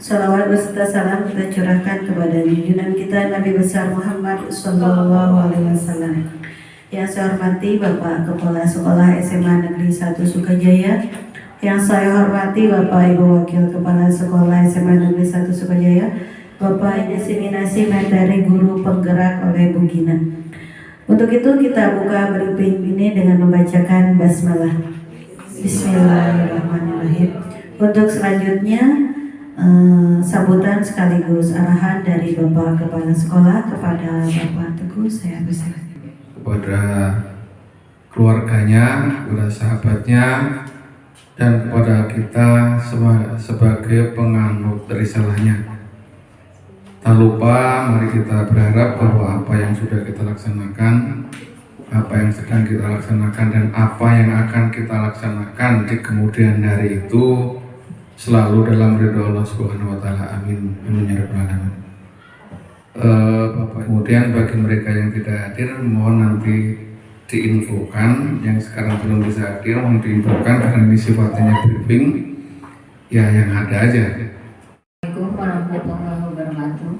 Salawat beserta salam kita curahkan kepada junjungan kita Nabi besar Muhammad Sallallahu Alaihi Wasallam. Yang saya hormati Bapak Kepala Sekolah SMA Negeri 1 Sukajaya, yang saya hormati Bapak Ibu Wakil Kepala Sekolah SMA Negeri 1 Sukajaya, Bapak Diseminasi Materi Guru Penggerak oleh Bu Gina. Untuk itu kita buka briefing ini dengan membacakan basmalah. Bismillahirrahmanirrahim. Untuk selanjutnya sambutan sekaligus arahan dari Bapak Kepala Sekolah kepada Bapak Teguh, saya persilakan. Kepada keluarganya, kepada sahabatnya, dan kepada kita sebagai penganut risalahnya. Tak lupa mari kita berharap bahwa apa yang sudah kita laksanakan, apa yang sedang kita laksanakan, dan apa yang akan kita laksanakan di kemudian hari itu selalu dalam ridho Allah Subhanahu wa taala. Amin. Amin ya rabbal alamin. Kemudian bagi mereka yang tidak hadir, mohon nanti diinfokan. Yang sekarang belum bisa hadir, mohon diinfokan karena ini sifatnya briefing. Ya yang ada aja. Assalamualaikum warahmatullahi wabarakatuh.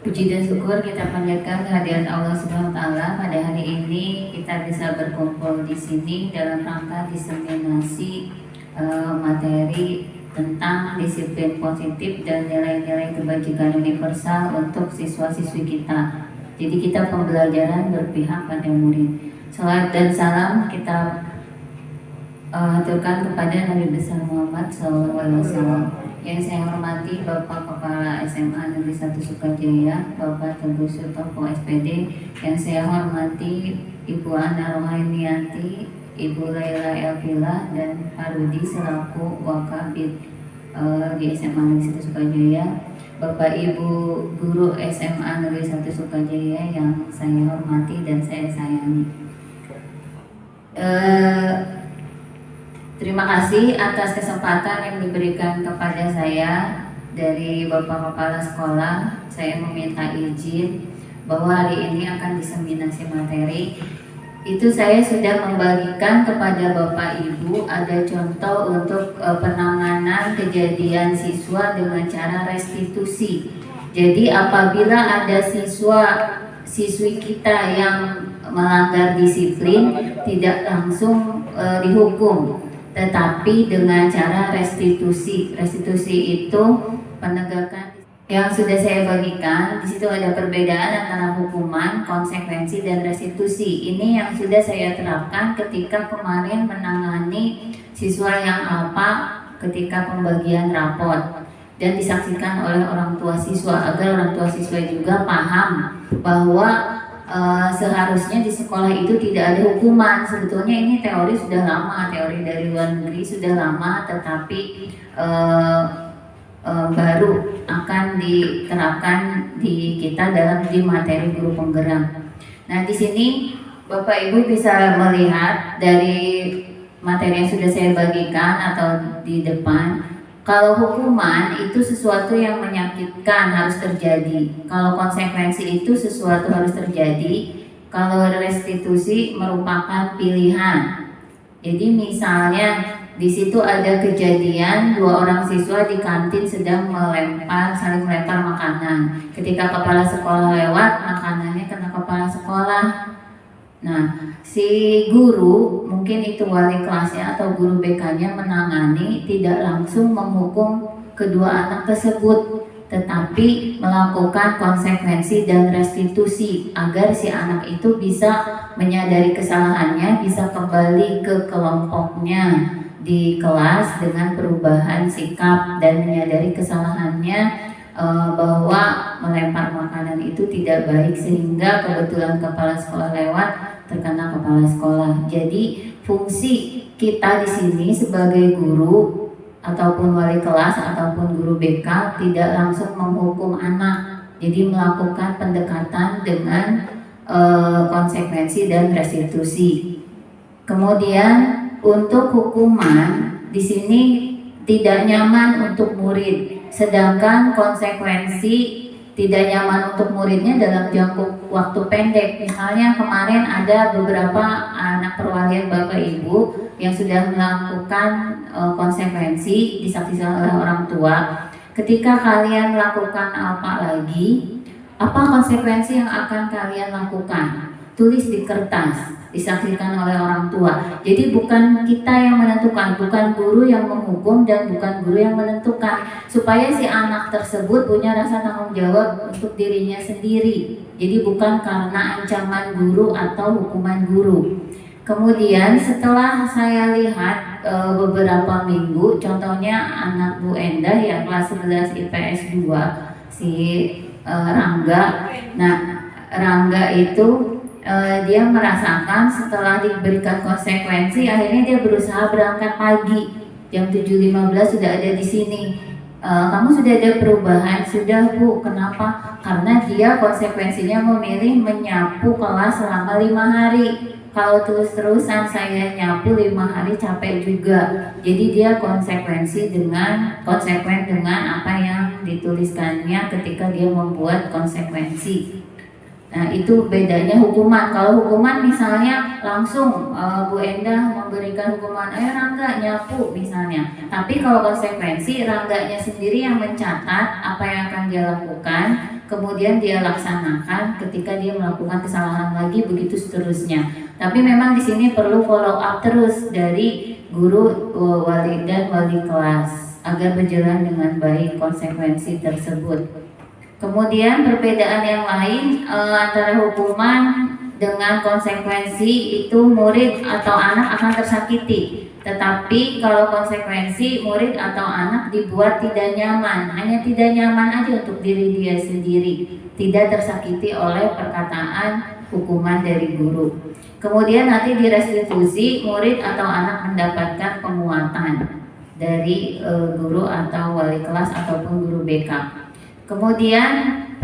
Puji dan syukur kita panjatkan kehadiran Allah Subhanahu wa taala pada hari ini kita bisa berkumpul di sini dalam rangka diseminasi materi tentang disiplin positif dan nilai-nilai kebajikan universal untuk siswa-siswi kita. Jadi kita pembelajaran berpihak pada murid. Salat dan salam kita aturkan kepada Nabi besar Muhammad SAW. Yang saya hormati Bapak Kepala SMA Negeri 1 Sukajaya, Bapak Teguh Sutopo SPD. Yang saya hormati Ibu Ana Rohainianti, Ibu Laila Elvila, dan Pak Rudi selaku Wakabid di SMA Negeri 1 Sukajaya. Bapak Ibu Guru SMA Negeri 1 Sukajaya yang saya hormati dan saya sayangi. Terima kasih atas kesempatan yang diberikan kepada saya dari Bapak Kepala Sekolah. Saya meminta izin bahwa hari ini akan diseminasi materi. Itu saya sudah membagikan kepada Bapak Ibu ada contoh untuk penanganan kejadian siswa dengan cara restitusi. Jadi apabila ada siswi kita yang melanggar disiplin, tidak langsung dihukum, tetapi dengan cara restitusi. Restitusi itu penegakan yang sudah saya bagikan. Di situ ada perbedaan antara hukuman, konsekuensi, dan restitusi. Ini yang sudah saya terapkan ketika kemarin menangani siswa yang alpa ketika pembagian rapor dan disaksikan oleh orang tua siswa, agar orang tua siswa juga paham bahwa seharusnya di sekolah itu tidak ada hukuman. Sebetulnya ini teori sudah lama, teori dari luar negeri sudah lama, tetapi baru akan diterapkan di kita di materi guru penggerak. Nah, di sini Bapak Ibu bisa melihat dari materi yang sudah saya bagikan atau di depan. Kalau hukuman itu sesuatu yang menyakitkan harus terjadi. Kalau konsekuensi itu sesuatu harus terjadi. Kalau restitusi merupakan pilihan. Jadi misalnya di situ ada kejadian 2 orang siswa di kantin sedang saling melempar makanan. Ketika kepala sekolah lewat, makanannya kena kepala sekolah. Nah, si guru, mungkin itu wali kelasnya atau guru BK-nya menangani, tidak langsung menghukum kedua anak tersebut, tetapi melakukan konsekuensi dan restitusi agar si anak itu bisa menyadari kesalahannya, bisa kembali ke kelompoknya di kelas dengan perubahan sikap dan menyadari kesalahannya, bahwa melempar makanan itu tidak baik, sehingga kebetulan kepala sekolah lewat terkena kepala sekolah. Jadi fungsi kita di sini sebagai guru ataupun wali kelas ataupun guru BK tidak langsung menghukum anak. Jadi melakukan pendekatan dengan konsekuensi dan restitusi. Kemudian untuk hukuman di sini tidak nyaman untuk murid, sedangkan konsekuensi tidak nyaman untuk muridnya dalam jangka waktu pendek. Misalnya kemarin ada beberapa anak perwalian Bapak Ibu yang sudah melakukan konsekuensi disaksikan oleh orang tua. Ketika kalian melakukan apa lagi, apa konsekuensi yang akan kalian lakukan? Tulis di kertas, disaksikan oleh orang tua. Jadi bukan kita yang menentukan, bukan guru yang menghukum dan bukan guru yang menentukan, supaya si anak tersebut punya rasa tanggung jawab untuk dirinya sendiri. Jadi bukan karena ancaman guru atau hukuman guru. Kemudian setelah saya lihat beberapa minggu, contohnya anak Bu Endah yang kelas 11 IPS 2, si Rangga. Nah, Rangga itu dia merasakan setelah diberikan konsekuensi, akhirnya dia berusaha berangkat pagi jam 7.15 sudah ada di sini. Kamu sudah ada perubahan? Sudah Bu. Kenapa? Karena dia konsekuensinya memilih menyapu kelas selama 5 hari. Kalau terus-terusan saya nyapu 5 hari capek juga. Jadi dia konsekuen dengan apa yang dituliskannya ketika dia membuat konsekuensi. Nah, itu bedanya hukuman. Kalau hukuman misalnya langsung Bu Endah memberikan hukuman, ayo Rangga nyapu misalnya. Tapi kalau konsekuensi, Rangganya sendiri yang mencatat apa yang akan dia lakukan, kemudian dia laksanakan. Ketika dia melakukan kesalahan lagi, begitu seterusnya. Tapi memang di sini perlu follow up terus dari guru, wali dan wali kelas agar berjalan dengan baik konsekuensi tersebut. Kemudian perbedaan yang lain antara hukuman dengan konsekuensi itu murid atau anak akan tersakiti. Tetapi kalau konsekuensi, murid atau anak dibuat tidak nyaman, hanya tidak nyaman aja untuk diri dia sendiri, tidak tersakiti oleh perkataan hukuman dari guru. Kemudian nanti di restitusi, murid atau anak mendapatkan penguatan dari guru atau wali kelas ataupun guru BK. Kemudian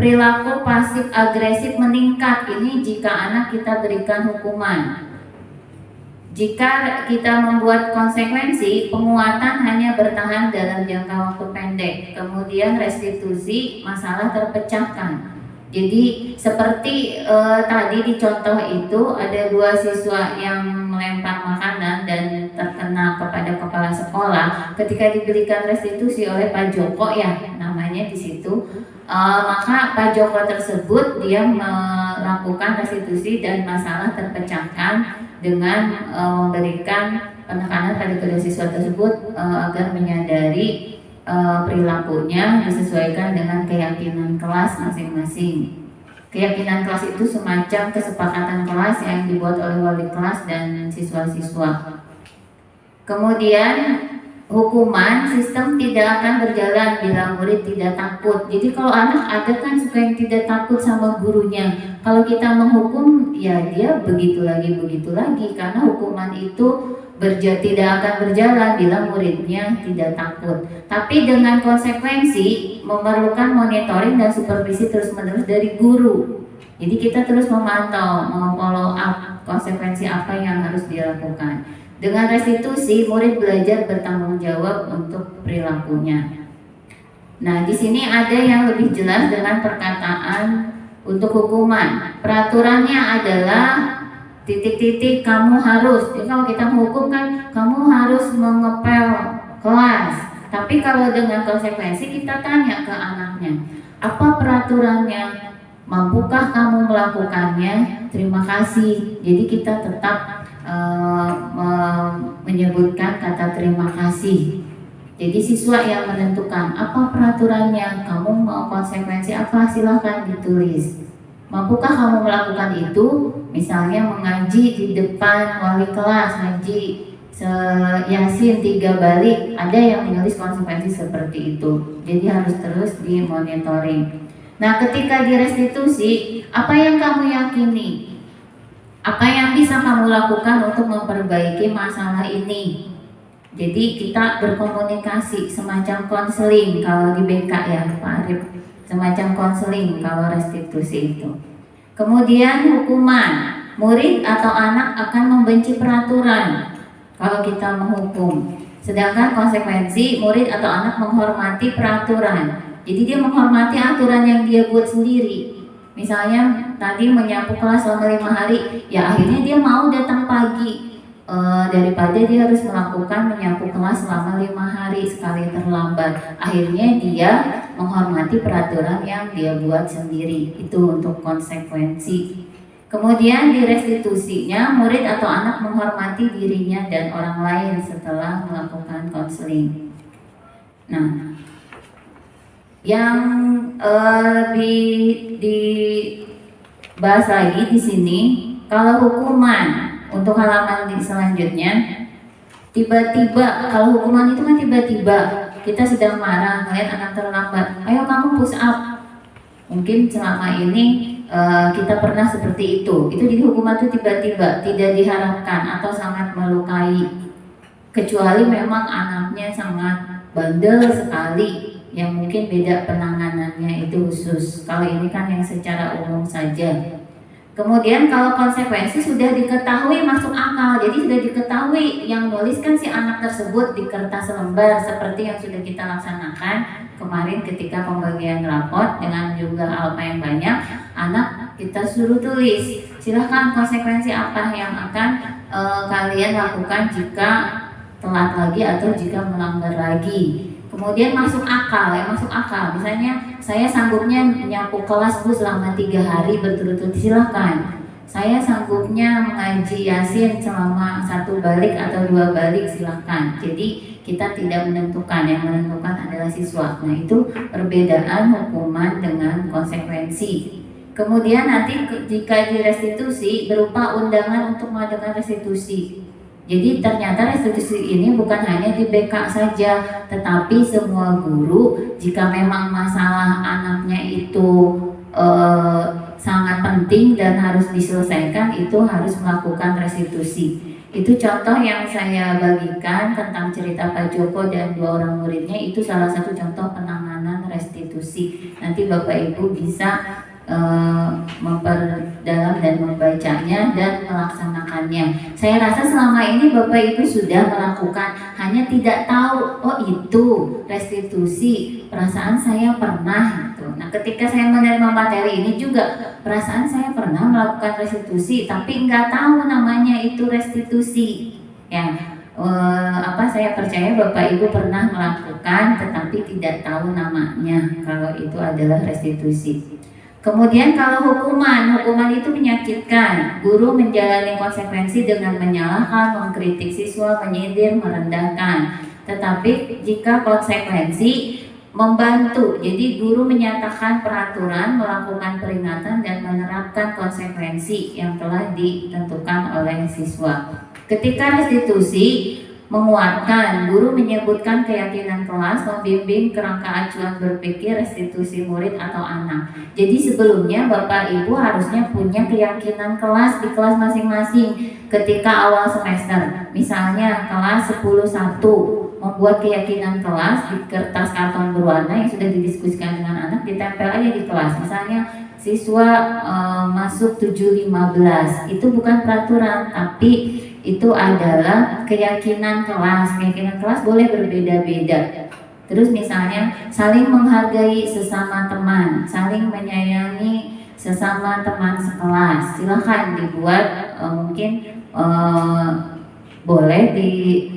perilaku pasif agresif meningkat, ini jika anak kita berikan hukuman. Jika kita membuat konsekuensi, penguatan hanya bertahan dalam jangka waktu pendek. Kemudian restitusi, masalah terpecahkan. Jadi seperti tadi di contoh itu ada 2 siswa yang melempar makanan dan terkena kepada kepala sekolah. Ketika diberikan restitusi oleh Pak Joko ya namanya di situ, maka Pak Joko tersebut dia melakukan restitusi dan masalah terpecahkan dengan memberikan penekanan pada kedua siswa tersebut agar menyadari perilakunya disesuaikan dengan keyakinan kelas masing-masing. Keyakinan kelas itu semacam kesepakatan kelas yang dibuat oleh wali kelas dan siswa-siswa. Kemudian hukuman sistem tidak akan berjalan bila murid tidak takut. Jadi kalau anak ada kan suka yang tidak takut sama gurunya. Kalau kita menghukum ya dia begitu lagi karena hukuman itu tidak akan berjalan bila muridnya tidak takut. Tapi dengan konsekuensi memerlukan monitoring dan supervisi terus-menerus dari guru. Jadi kita terus memantau, follow up konsekuensi apa yang harus dilakukan. Dengan restitusi, murid belajar bertanggung jawab untuk perilakunya. Nah, di sini ada yang lebih jelas dengan perkataan untuk hukuman. Peraturannya adalah titik-titik kamu harus. Jadi kalau kita menghukum kan kamu harus mengepel kelas. Tapi kalau dengan konsekuensi kita tanya ke anaknya, apa peraturannya? Mampukah kamu melakukannya? Terima kasih. Jadi kita tetap menyebutkan kata terima kasih. Jadi siswa yang menentukan apa peraturannya, kamu mau konsekuensi apa, silahkan ditulis. Mampukah kamu melakukan itu? Misalnya mengaji di depan wali kelas, ngaji Yasin 3 balik, ada yang menulis konsekuensi seperti itu. Jadi harus terus dimonitoring. Nah, ketika direstitusi, apa yang kamu yakini? Apa yang bisa kamu lakukan untuk memperbaiki masalah ini? Jadi kita berkomunikasi, semacam konseling kalau di BK ya Pak Arif, semacam konseling kalau restitusi itu. Kemudian hukuman, murid atau anak akan membenci peraturan kalau kita menghukum. Sedangkan konsekuensi, murid atau anak menghormati peraturan. Jadi dia menghormati aturan yang dia buat sendiri. Misalnya tadi menyapu kelas selama 5 hari, ya akhirnya dia mau datang pagi. daripada dia harus melakukan menyapu kelas selama 5 hari sekali terlambat. Akhirnya dia menghormati peraturan yang dia buat sendiri. Itu untuk konsekuensi. Kemudian di restitusinya, murid atau anak menghormati dirinya dan orang lain setelah melakukan konseling. Nah, yang dibahas lagi di sini, kalau hukuman untuk halaman selanjutnya, tiba-tiba, kalau hukuman itu kan tiba-tiba, kita sedang marah, ngeliat anak terlambat, ayo kamu push up. Mungkin selama ini kita pernah seperti itu jadi hukuman itu tiba-tiba, tidak diharapkan atau sangat melukai, kecuali memang anaknya sangat bandel sekali, yang mungkin beda penanganannya itu khusus. Kalau ini kan yang secara umum saja. Kemudian kalau konsekuensi sudah diketahui masuk akal, jadi sudah diketahui yang nuliskan si anak tersebut di kertas lembar seperti yang sudah kita laksanakan kemarin ketika pembagian rapot dengan jumlah alfa yang banyak, anak kita suruh tulis. Silahkan konsekuensi apa yang akan kalian lakukan jika telat lagi atau jika melanggar lagi. Kemudian masuk akal, masuk akal. Misalnya saya sanggupnya menyapu kelas Bu selama 3 hari berturut-turut, silakan. Saya sanggupnya mengaji Yasin selama 1 balik atau 2 balik, silakan. Jadi kita tidak menentukan, yang menentukan adalah siswa. Nah, itu perbedaan hukuman dengan konsekuensi. Kemudian nanti jika direstitusi berupa undangan untuk mengadakan restitusi. Jadi ternyata restitusi ini bukan hanya di BK saja, tetapi semua guru jika memang masalah anaknya itu sangat penting dan harus diselesaikan, itu harus melakukan restitusi. Itu contoh yang saya bagikan tentang cerita Pak Joko dan 2 orang muridnya, itu salah satu contoh penanganan restitusi. Nanti Bapak Ibu bisa memperdalam dan membacanya dan melaksanakannya. Saya rasa selama ini Bapak Ibu sudah melakukan, hanya tidak tahu, oh itu restitusi, perasaan saya pernah gitu. Nah, ketika saya menerima materi ini juga, perasaan saya pernah melakukan restitusi, tapi nggak tahu namanya itu restitusi. Ya, saya percaya Bapak Ibu pernah melakukan, tetapi tidak tahu namanya kalau itu adalah restitusi. Kemudian kalau hukuman itu menyakitkan. Guru menjalani konsekuensi dengan menyalahkan, mengkritik siswa, menyindir, merendahkan. Tetapi jika konsekuensi membantu, jadi guru menyatakan peraturan, melakukan peringatan dan menerapkan konsekuensi yang telah ditentukan oleh siswa. Ketika restitusi menguatkan, guru menyebutkan keyakinan kelas, membimbing kerangka acuan berpikir restitusi murid atau anak. Jadi sebelumnya Bapak Ibu harusnya punya keyakinan kelas di kelas masing-masing ketika awal semester. Misalnya kelas 10.1 membuat keyakinan kelas di kertas karton berwarna yang sudah didiskusikan dengan anak, ditempel aja di kelas. Misalnya siswa masuk 7.15, itu bukan peraturan, tapi itu adalah keyakinan kelas. Keyakinan kelas boleh berbeda-beda. Terus misalnya saling menghargai sesama teman, saling menyayangi sesama teman sekelas. Silakan dibuat, mungkin boleh di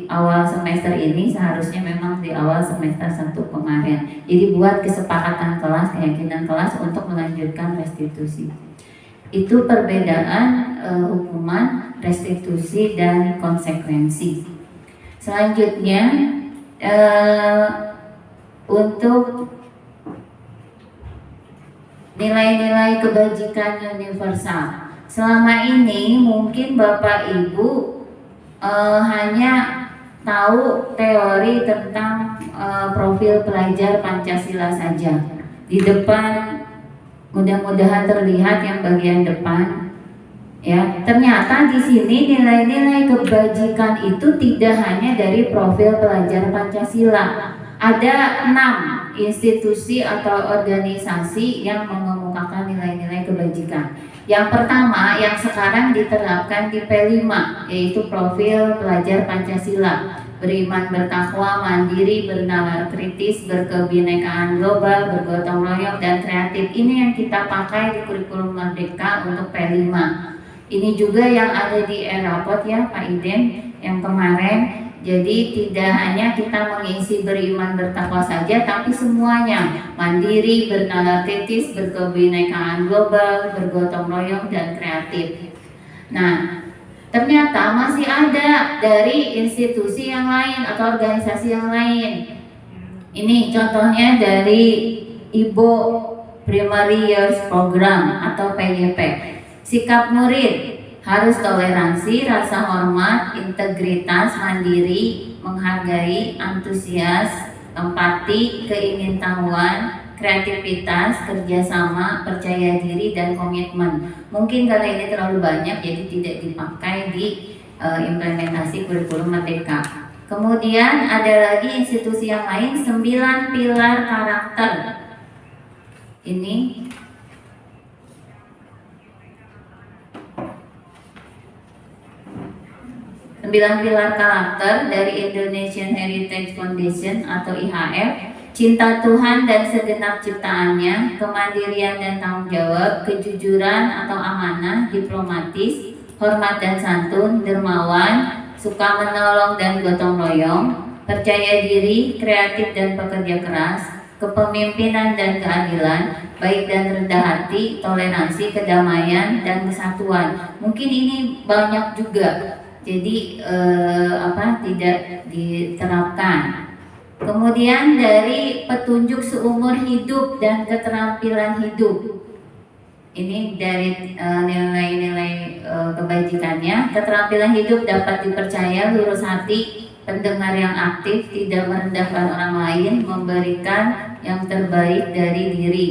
awal semester ini, seharusnya memang di awal semester 1 kemarin. Jadi buat kesepakatan kelas, keyakinan kelas untuk melanjutkan restitusi. Itu perbedaan hukuman, restitusi, dan konsekuensi. Selanjutnya untuk nilai-nilai kebajikan universal. Selama ini mungkin Bapak Ibu hanya tahu teori tentang profil pelajar Pancasila saja. Di depan mudah-mudahan terlihat yang bagian depan, ya. Ternyata di sini nilai-nilai kebajikan itu tidak hanya dari profil pelajar Pancasila. Ada 6 institusi atau organisasi yang mengemukakan nilai-nilai kebajikan. Yang pertama yang sekarang diterapkan di P5, yaitu profil pelajar Pancasila. Beriman, bertakwa, mandiri, bernalar kritis, berkebinekaan global, bergotong royong, dan kreatif. Ini yang kita pakai di kurikulum Merdeka untuk P5. Ini juga yang ada di Airport ya Pak Iden yang kemarin. Jadi tidak hanya kita mengisi beriman bertakwa saja, tapi semuanya mandiri, bernalar kritis, berkebinekaan global, bergotong royong dan kreatif. Nah, ternyata masih ada dari institusi yang lain atau organisasi yang lain. Ini contohnya dari Ibo Primary Years Program atau PYP. Sikap murid harus toleransi, rasa hormat, integritas, mandiri, menghargai, antusias, empati, keingintahuan, kreativitas, kerjasama, percaya diri, dan komitmen. Mungkin karena ini terlalu banyak jadi tidak dipakai di implementasi kurikulum Merdeka. Kemudian ada lagi institusi yang lain, 9 pilar karakter. Ini 9 pilar karakter dari Indonesian Heritage Foundation atau IHF. Cinta Tuhan dan segenap ciptaannya, kemandirian dan tanggung jawab, kejujuran atau amanah, diplomatis, hormat dan santun, dermawan, suka menolong dan gotong royong, percaya diri, kreatif dan pekerja keras, kepemimpinan dan keadilan, baik dan rendah hati, toleransi, kedamaian dan kesatuan. Mungkin ini banyak juga. Jadi tidak diterapkan. Kemudian dari petunjuk seumur hidup dan keterampilan hidup. Ini dari nilai-nilai kebajikannya. Keterampilan hidup dapat dipercaya, lurus hati, pendengar yang aktif, tidak merendahkan orang lain, memberikan yang terbaik dari diri.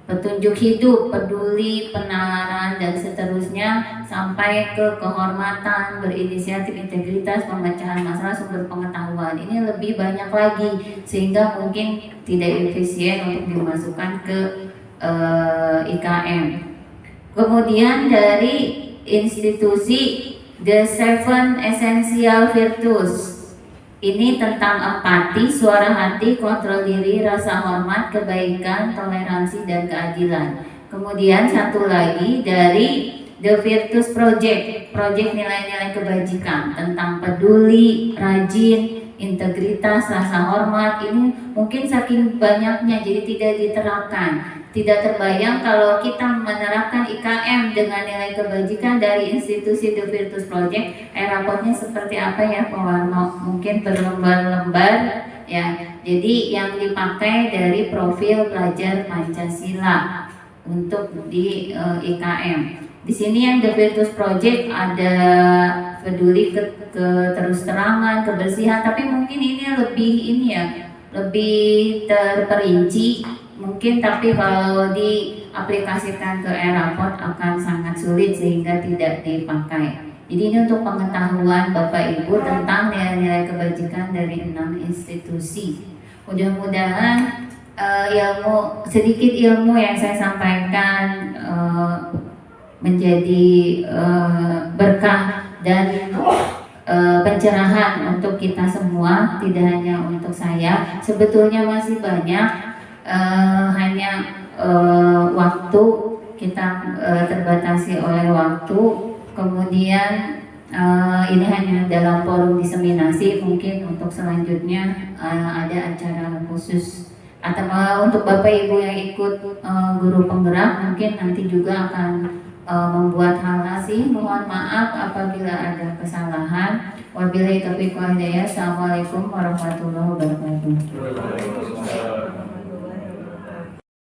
Petunjuk hidup, peduli, penalaran, dan seterusnya sampai ke kehormatan, berinisiatif, integritas, pemecahan masalah, sumber pengetahuan. Ini lebih banyak lagi sehingga mungkin tidak efisien untuk dimasukkan ke IKM. Kemudian dari institusi The Seven Essential Virtues. Ini tentang empati, suara hati, kontrol diri, rasa hormat, kebaikan, toleransi, dan keadilan. Kemudian satu lagi dari The Virtus Project, proyek nilai-nilai kebajikan tentang peduli, rajin, integritas, rasa hormat. Ini mungkin saking banyaknya jadi tidak diterapkan. Tidak terbayang kalau kita menerapkan IKM dengan nilai kebajikan dari institusi The Virtus Project, rapotnya seperti apa ya Pak Warno? Mungkin berlembar-lembar ya. Jadi yang dipakai dari profil pelajar Pancasila untuk di IKM. Di sini yang The Virtus Project ada peduli terus terangan, kebersihan, tapi mungkin ini lebih terperinci. Mungkin tapi kalau diaplikasikan ke Airport akan sangat sulit sehingga tidak dipakai. Jadi ini untuk pengetahuan Bapak Ibu tentang nilai-nilai kebajikan dari 6 institusi. Mudah-mudahan sedikit ilmu yang saya sampaikan menjadi berkah dan pencerahan untuk kita semua, tidak hanya untuk saya. Sebetulnya masih banyak. Hanya waktu kita terbatasi oleh waktu. Kemudian ini hanya dalam forum diseminasi. Mungkin untuk selanjutnya ada acara khusus atau untuk Bapak Ibu yang ikut guru penggerak mungkin nanti juga akan membuat halasi. Mohon maaf apabila ada kesalahan. Wabillahi taufiq wal hidayah. Assalamualaikum warahmatullahi wabarakatuh.